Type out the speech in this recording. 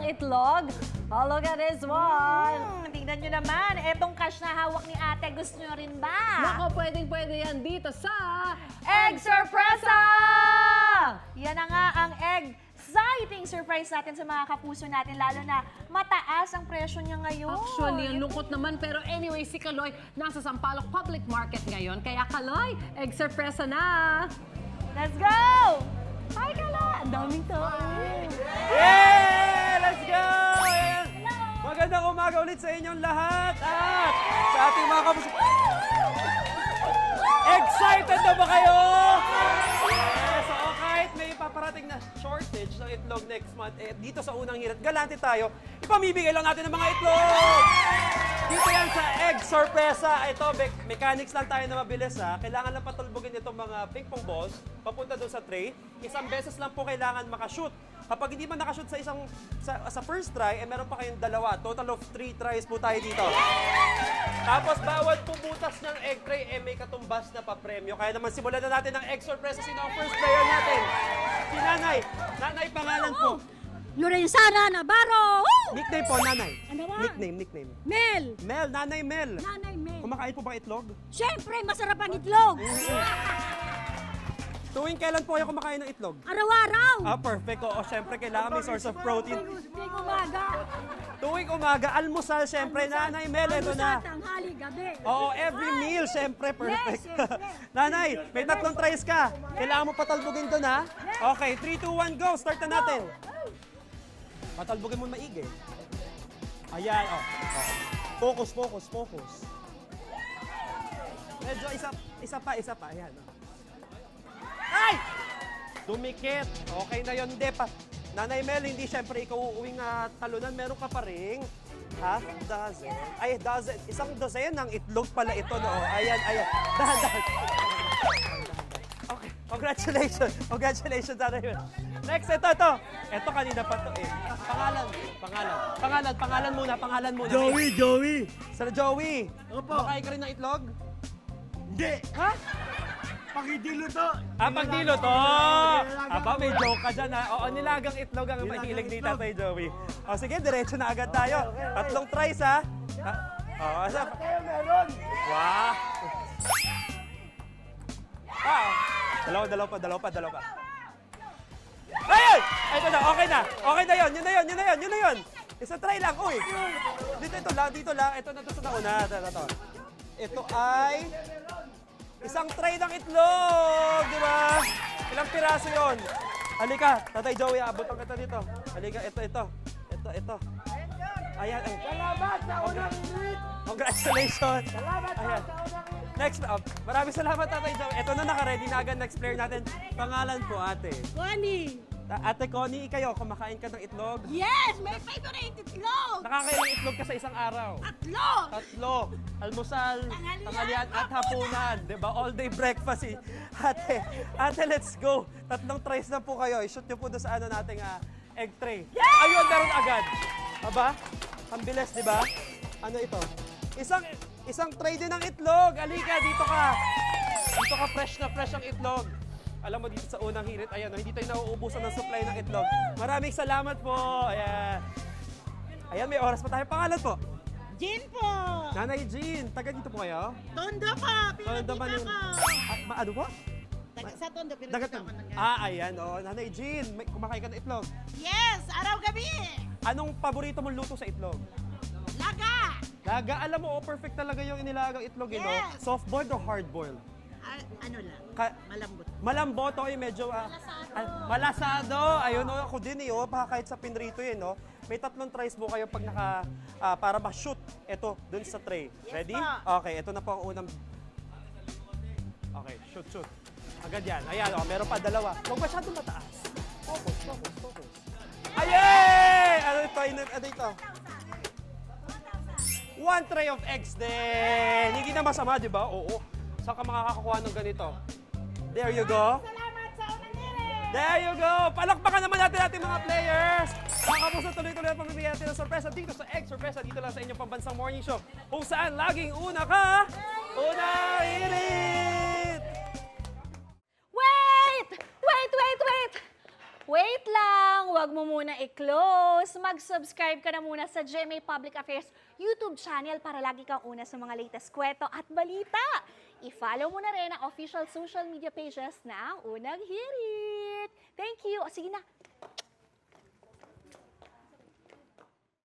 itlog? Oh, look at this one. Tingnan nyo naman, etong cash na hawak ni ate, gusto nyo rin ba? Nako, pwedeng-pwede yan dito sa Egg Surpresa! Yan na nga ang exciting surprise natin sa mga kapuso natin, lalo na mataas ang presyo niya ngayon. Actually, ang lungkot naman. Pero anyway, si Kaloy nasa Sampaloc Public Market ngayon. Kaya Kaloy, egg surpresa na! Let's go! Hi, Kaloy! Ang daming tao. Yeah! Let's go! Ayan. Magandang umaga ulit sa inyong lahat at sa ating mga kapuso. Excited na ba kayo? Yes! So, kahit may paparating na shortage ng itlog next month, dito sa unang hirit, galante tayo, ipamibigay lang natin ng mga itlog! Dito yan sa Egg Surpresa. Ito, mechanics lang tayo na mabilis ha. Kailangan lang patulbugin itong mga ping-pong balls papunta doon sa tray. Isang beses lang po kailangan makashoot. Kapag hindi man nakashoot sa first try, meron pa kayong dalawa. Total of 3 tries po tayo dito. Tapos bawat pumutas ng egg tray, may katumbas na papremyo. Kaya naman simulan na natin ang Egg Surpresa. Sino ang first player natin? Si Nanay. Nanay, pangalan po. Lorenzana Navarro! Woo! Nickname po, Nanay. Ano ba? Nickname. Mel! Mel, Nanay Mel. Nanay Mel. Kumakain po bang itlog? Siyempre, masarap ang itlog. Tuwing kailan po kayo kumakain ng itlog? Araw-araw. Perfect. Oo, syempre kailangan may source of protein. Tuwing umaga. Tuwing umaga, almusal, syempre, Nanay Mel, ito na. Almusal, tanghali, gabi. Oo, every meal, syempre, perfect. Yes, syempre. Nanay, may tatlong tries ka. Kailangan mo patalbugin doon, ha? Okay, 3, 2, 1, go. Start na natin. Patalbugin mo maigi. Ayan, oh. Focus. Medyo isa pa. Ayan, oh. Ay! Dumikit. Okay na yun, de pa. Nanay Mel, hindi syempre ikaw uuwing talunan. Meron ka pa ring half dozen. Ay, dozen. Isang dozen ng itlog pala ito, no? Ayan. Dahan. Okay, congratulations, Nanay Mel. Next, ito. Ito kanina pa to eh. Pangalan muna. Joey! Sir Joey, Opo. kumakain ka rin ng itlog? Hindi! Ha? Pakidilo to! Pagdilo to! Aba, may joke ka dyan ha. Oo, nilagang itlog ang Nilagang mahilig ni itlog. Tatay Joey. O sige, diretso na agad tayo. Tatlong tries ha. Oo, asa? Meron! Wow! Dalawa pa. Ayun! Ito na, okay na. Yun na yun. Isa try lang, uy. Dito lang. Ito na to sa nauna. Ito ay isang tray ng itlog, di ba? Ilang piraso yon? Halika, Tatay Joey, abutan kita dito. Halika, ito. Ayan. Salamat sa unang hit! Congratulations. Salamat sa Ayan. unang hit! Next up, maraming salamat, Tatay Joey. Ito na, naka-ready na agad. Next player natin. Pangalan po, ate. Connie! Ate Connie, kayo, kumakain ka ng itlog? Yes! May favorite itlog! Nakakailang itlog ka sa isang araw? Tatlo! Almusal, Tanghalian, tanghalian at hapunan. Diba? All day breakfast eh. Ate, let's go. Tatlong tries na po kayo. I-shoot nyo po doon sa nating egg tray. Ayun, meron agad. Aba, ang bilis, di ba? Ano ito? Isang tray din ng itlog. Alika, dito ka. Dito ka, fresh na fresh ang itlog. Alam mo, dito sa unang hirit, ayan, hindi tayo nauubusan ng supply ng itlog. Maraming salamat po. Ayan, may oras pa tayo. Pangalan po? Jean po! Nanay Jean, taga dito po kayo? Tondo po! Tondo man yun. Ano po? Sa Tondo, Dagat ayan, Nanay Jean, kumakain ka ng itlog. Yes! Araw-gabi! Anong paborito mong luto sa itlog? Laga! Laga, alam mo, perfect talaga yung inilagang itlog, Yes. Soft-boiled or hard-boiled? Ano lang? Malambot. Malambot, medyo malasado. Ayun, ako din kahit sa pinrito yun, May tatlong tries po kayo pag para ma-shoot ito dun sa tray. Ready? Okay, ito na po ang unang. Okay, shoot. Agad yan. Ayan, meron pa dalawa. Huwag masyadong mataas. Focus. Ayay! Ano ito? One tray of eggs din. Hindi na masama, di ba? Oo. Saan ka makakakuha ng ganito? There you go. Salamat sa unang hirit! There you go! Palakpakan naman natin ating mga players! Mga kapuso, tuloy-tuloy ang pamimigay natin ng sorpresa dito sa Egg Surpresa, dito lang sa inyong pambansang morning show, kung saan laging una ka, unang hirit! Wait! Wait lang! Huwag mo muna i-close. mag-subscribe ka na muna sa GMA Public Affairs YouTube channel para lagi kang una sa mga latest kwento at balita. I-follow mo na rin ang official social media pages ng Unang Hirit. Thank you. O sige na,